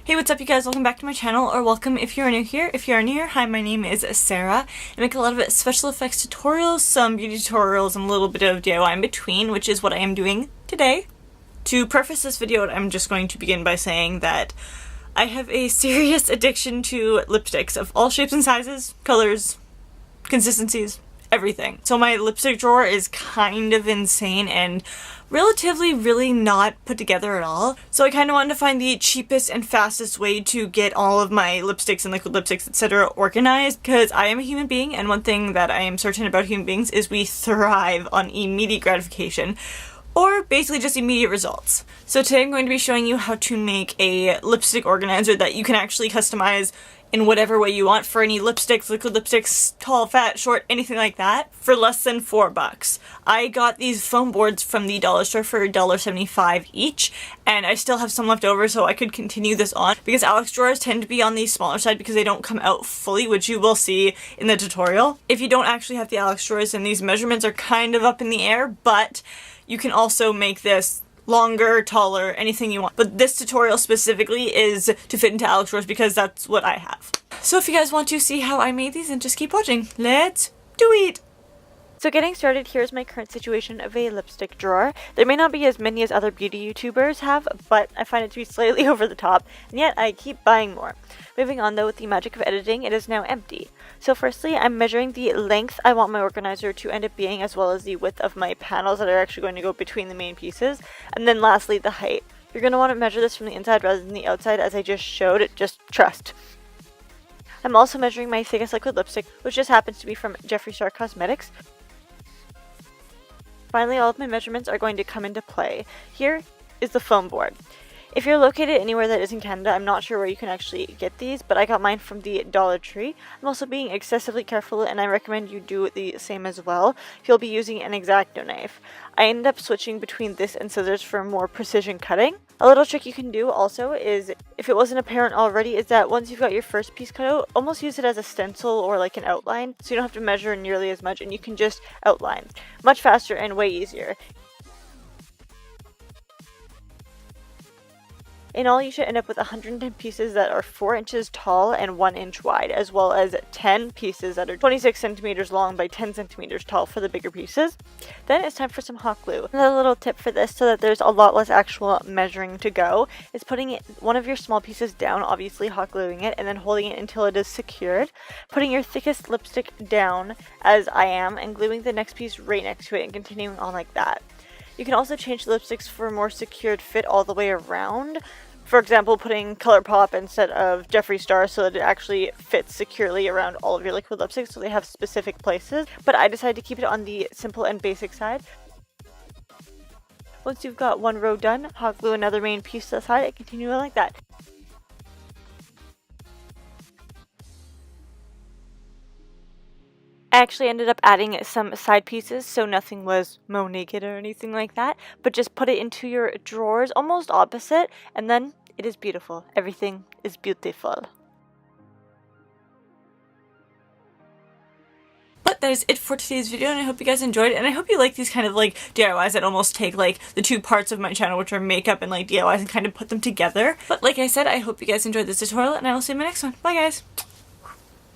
Hey, what's up you guys? Welcome back to my channel, or welcome if you're new here. If you are new here, hi, my name is Sarah. I make a lot of special effects tutorials, some beauty tutorials, and a little bit of DIY in between, which is what I am doing today. To preface this video, I'm just going to begin by saying that I have a serious addiction to lipsticks of all shapes and sizes, colors, consistencies, everything. So my lipstick drawer is kind of insane and relatively really not put together at all. So I kind of wanted to find the cheapest and fastest way to get all of my lipsticks and liquid lipsticks, etc. organized, because I am a human being, and one thing that I am certain about human beings is we thrive on immediate gratification, or basically just immediate results. So today I'm going to be showing you how to make a lipstick organizer that you can actually customize in whatever way you want for any lipsticks, liquid lipsticks, tall, fat, short, anything like that, for less than $4. I got these foam boards from the dollar store for $1.75 each, and I still have some left over, so I could continue this on, because Alex drawers tend to be on the smaller side because they don't come out fully, which you will see in the tutorial. If you don't actually have the Alex drawers, then these measurements are kind of up in the air, but you can also make this longer, taller, anything you want. But this tutorial specifically is to fit into Alex drawers because that's what I have. So if you guys want to see how I made these, then just keep watching. Let's do it! So getting started, here's my current situation of a lipstick drawer. There may not be as many as other beauty YouTubers have, but I find it to be slightly over the top, and yet I keep buying more. Moving on though, with the magic of editing, it is now empty. So firstly, I'm measuring the length I want my organizer to end up being, as well as the width of my panels that are actually going to go between the main pieces. And then lastly, the height. You're going to want to measure this from the inside rather than the outside, as I just showed. Just trust. I'm also measuring my thickest liquid lipstick, which just happens to be from Jeffree Star Cosmetics. Finally, all of my measurements are going to come into play. Here is the foam board. If you're located anywhere that isn't Canada, I'm not sure where you can actually get these, but I got mine from the Dollartree. I'm also being excessively careful, and I recommend you do the same as well if you'll be using an X-Acto knife. I ended up switching between this and scissors for more precision cutting. A little trick you can do also is, if it wasn't apparent already, is that once you've got your first piece cut out, almost use it as a stencil or like an outline, so you don't have to measure nearly as much and you can just outline. Much faster and way easier. In all, you should end up with 110 pieces that are 4 inches tall and 1 inch wide, as well as 10 pieces that are 26 centimeters long by 10 centimeters tall for the bigger pieces. Then it's time for some hot glue. Another little tip for this, so that there's a lot less actual measuring to go, is putting one of your small pieces down, obviously hot gluing it, and then holding it until it is secured. Putting your thickest lipstick down, as I am, and gluing the next piece right next to it, and continuing on like that. You can also change the lipsticks for a more secured fit all the way around. For example, putting ColourPop instead of Jeffree Star so that it actually fits securely around all of your liquid lipsticks, so they have specific places. But I decided to keep it on the simple and basic side. Once you've got one row done, hot glue another main piece to the side and continue it like that. I actually ended up adding some side pieces, so nothing was mo naked or anything like that, but just put it into your drawers almost opposite, and then it is beautiful. Everything is beautiful. But that is it for today's video, and I hope you guys enjoyed it, and I hope you like these kind of like DIYs that almost take like the two parts of my channel, which are makeup and like DIYs, and kind of put them together. But like I said, I hope you guys enjoyed this tutorial, and I will see you in my next one. Bye guys!